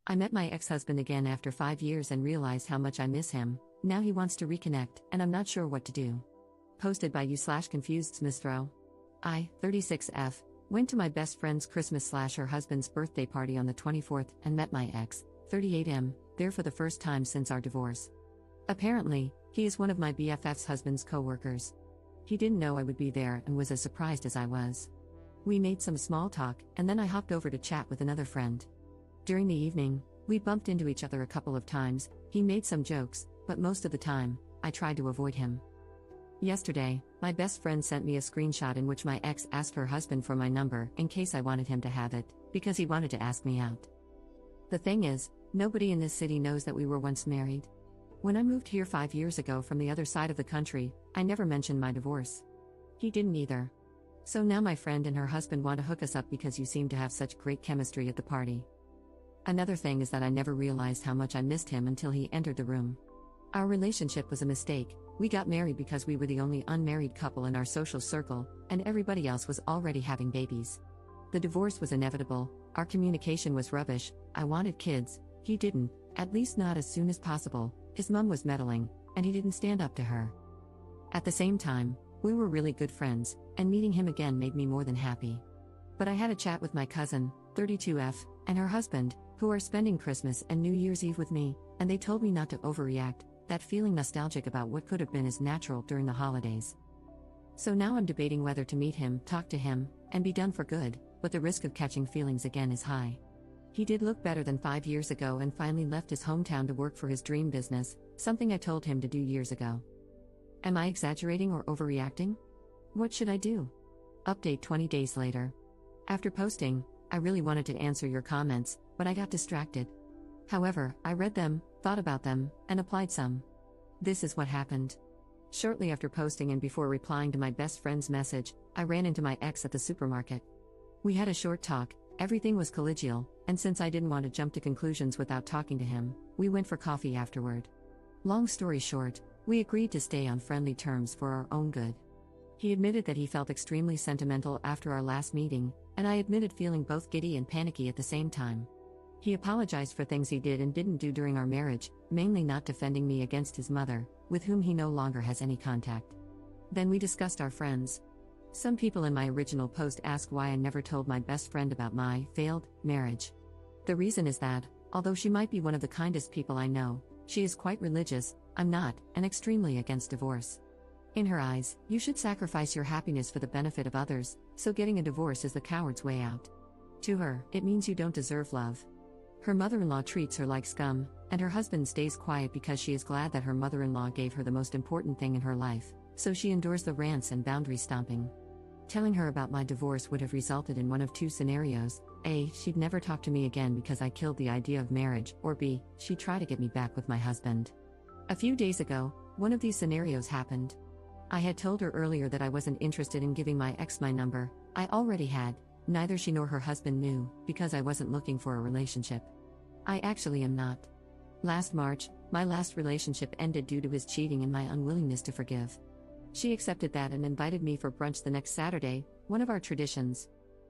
I met my ex-husband again after 5 years and realized how much I miss him. Now he wants to reconnect, and I'm not sure what to do. Posted by you/confused Smithrow. I, 36F, went to my best friend's Christmas/her husband's birthday party on the 24th and met my ex, 38M, there for the first time since our divorce. Apparently, he is one of my BFF's husband's co-workers. He didn't know I would be there and was as surprised as I was. We made some small talk, and then I hopped over to chat with another friend. During the evening, we bumped into each other a couple of times. He made some jokes, but most of the time, I tried to avoid him. Yesterday, my best friend sent me a screenshot in which my ex asked her husband for my number in case I wanted him to have it, because he wanted to ask me out. The thing is, nobody in this city knows that we were once married. When I moved here 5 years ago from the other side of the country, I never mentioned my divorce. He didn't either. So now my friend and her husband want to hook us up because you seem to have such great chemistry at the party. Another thing is that I never realized how much I missed him until he entered the room. Our relationship was a mistake. We got married because we were the only unmarried couple in our social circle, and everybody else was already having babies. The divorce was inevitable, our communication was rubbish, I wanted kids, he didn't, at least not as soon as possible, his mom was meddling, and he didn't stand up to her. At the same time, we were really good friends, and meeting him again made me more than happy. But I had a chat with my cousin, 32F, and her husband, who are spending Christmas and New Year's Eve with me, and they told me not to overreact. That feeling nostalgic about what could have been is natural during the holidays. So now I'm debating whether to meet him, talk to him, and be done for good, but the risk of catching feelings again is high. He did look better than 5 years ago and finally left his hometown to work for his dream business, something I told him to do years ago. Am I exaggerating or overreacting? What should I do? Update 20 days later. After posting, I really wanted to answer your comments, but I got distracted. However, I read them, thought about them, and applied some. This is what happened. Shortly after posting and before replying to my best friend's message, I ran into my ex at the supermarket. We had a short talk, everything was collegial, and since I didn't want to jump to conclusions without talking to him, we went for coffee afterward. Long story short, we agreed to stay on friendly terms for our own good. He admitted that he felt extremely sentimental after our last meeting, and I admitted feeling both giddy and panicky at the same time. He apologized for things he did and didn't do during our marriage, mainly not defending me against his mother, with whom he no longer has any contact. Then we discussed our friends. Some people in my original post asked why I never told my best friend about my failed marriage. The reason is that, although she might be one of the kindest people I know, she is quite religious, I'm not, and extremely against divorce. In her eyes, you should sacrifice your happiness for the benefit of others, so getting a divorce is the coward's way out. To her, it means you don't deserve love. Her mother-in-law treats her like scum, and her husband stays quiet because she is glad that her mother-in-law gave her the most important thing in her life, so she endures the rants and boundary stomping. Telling her about my divorce would have resulted in one of two scenarios: A, she'd never talk to me again because I killed the idea of marriage, or B, she'd try to get me back with my husband. A few days ago, one of these scenarios happened. I had told her earlier that I wasn't interested in giving my ex my number. I already had. Neither she nor her husband knew, because I wasn't looking for a relationship. I actually am not. Last March, my last relationship ended due to his cheating and my unwillingness to forgive. She accepted that and invited me for brunch the next Saturday, one of our traditions.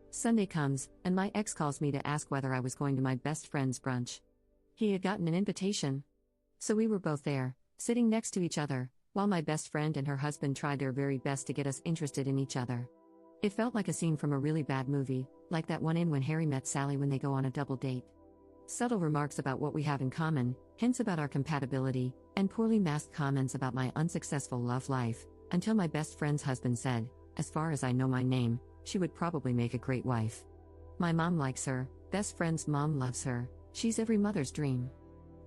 Sunday comes, and my ex calls me to ask whether I was going to my best friend's brunch. He had gotten an invitation. So we were both there, sitting next to each other, while my best friend and her husband tried their very best to get us interested in each other. It felt like a scene from a really bad movie, like that one in When Harry Met Sally when they go on a double date. Subtle remarks about what we have in common, hints about our compatibility, and poorly masked comments about my unsuccessful love life, until my best friend's husband said, "As far as I know my name, she would probably make a great wife. My mom likes her, best friend's mom loves her, she's every mother's dream."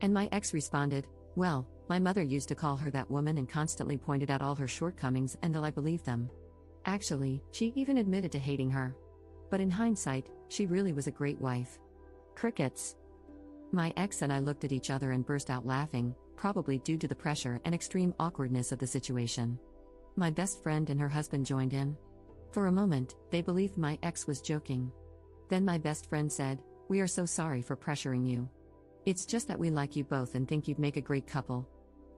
And my ex responded, "Well, my mother used to call her that woman and constantly pointed out all her shortcomings until I believed them. Actually, she even admitted to hating her. But in hindsight, she really was a great wife." Crickets. My ex and I looked at each other and burst out laughing, probably due to the pressure and extreme awkwardness of the situation. My best friend and her husband joined in. For a moment, they believed my ex was joking. Then my best friend said, "We are so sorry for pressuring you. It's just that we like you both and think you'd make a great couple."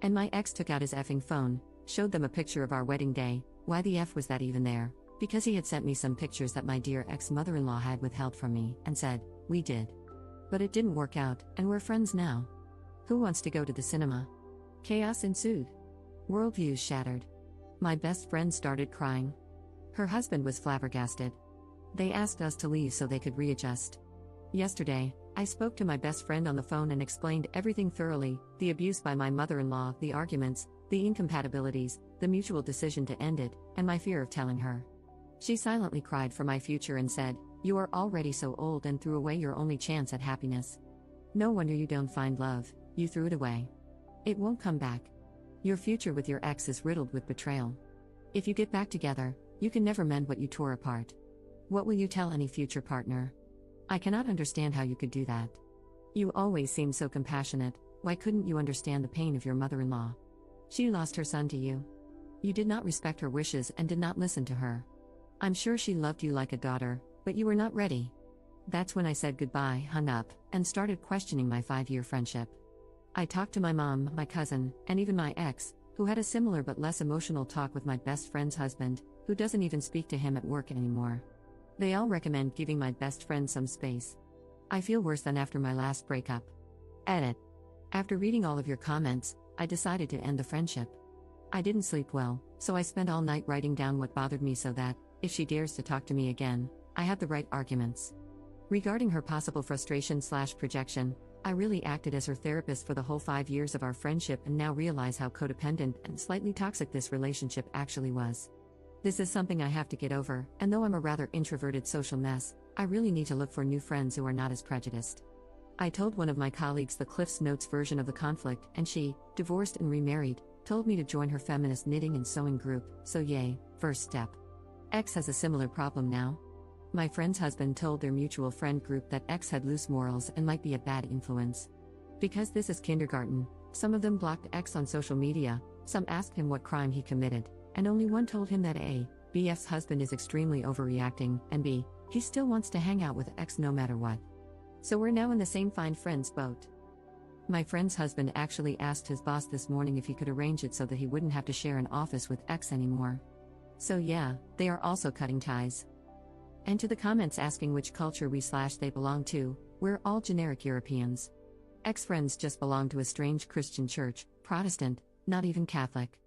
And my ex took out his effing phone, showed them a picture of our wedding day. Why the F was that even there? Because he had sent me some pictures that my dear ex-mother-in-law had withheld from me, and said, "We did." But it didn't work out, and we're friends now. Who wants to go to the cinema? Chaos ensued. Worldviews shattered. My best friend started crying. Her husband was flabbergasted. They asked us to leave so they could readjust. Yesterday, I spoke to my best friend on the phone and explained everything thoroughly: the abuse by my mother-in-law, the arguments, the incompatibilities, the mutual decision to end it, and my fear of telling her. She silently cried for my future and said, "You are already so old," and threw away your only chance at happiness. No wonder you don't find love, you threw it away. It won't come back. Your future with your ex is riddled with betrayal. If you get back together, you can never mend what you tore apart. What will you tell any future partner? I cannot understand how you could do that. You always seem so compassionate. Why couldn't you understand the pain of your mother-in-law? She lost her son to you. You did not respect her wishes and did not listen to her. I'm sure she loved you like a daughter, but you were not ready. That's when I said goodbye, hung up, and started questioning my 5-year friendship. I talked to my mom, my cousin, and even my ex, who had a similar but less emotional talk with my best friend's husband, who doesn't even speak to him at work anymore. They all recommend giving my best friend some space. I feel worse than after my last breakup. Edit. After reading all of your comments, I decided to end the friendship. I didn't sleep well, so I spent all night writing down what bothered me so that, if she dares to talk to me again, I have the right arguments. Regarding her possible frustration/projection, I really acted as her therapist for the whole 5 years of our friendship and now realize how codependent and slightly toxic this relationship actually was. This is something I have to get over, and though I'm a rather introverted social mess, I really need to look for new friends who are not as prejudiced. I told one of my colleagues the Cliff's Notes version of the conflict, and she, divorced and remarried, told me to join her feminist knitting and sewing group, so yay, first step. X has a similar problem now. My friend's husband told their mutual friend group that X had loose morals and might be a bad influence. Because this is kindergarten, some of them blocked X on social media, some asked him what crime he committed, and only one told him that A, BF's husband is extremely overreacting, and B, he still wants to hang out with X no matter what. So we're now in the same find friends boat. My friend's husband actually asked his boss this morning if he could arrange it so that he wouldn't have to share an office with X anymore. So yeah, they are also cutting ties. And to the comments asking which culture we/they belong to, we're all generic Europeans. X friends just belong to a strange Christian church, Protestant, not even Catholic.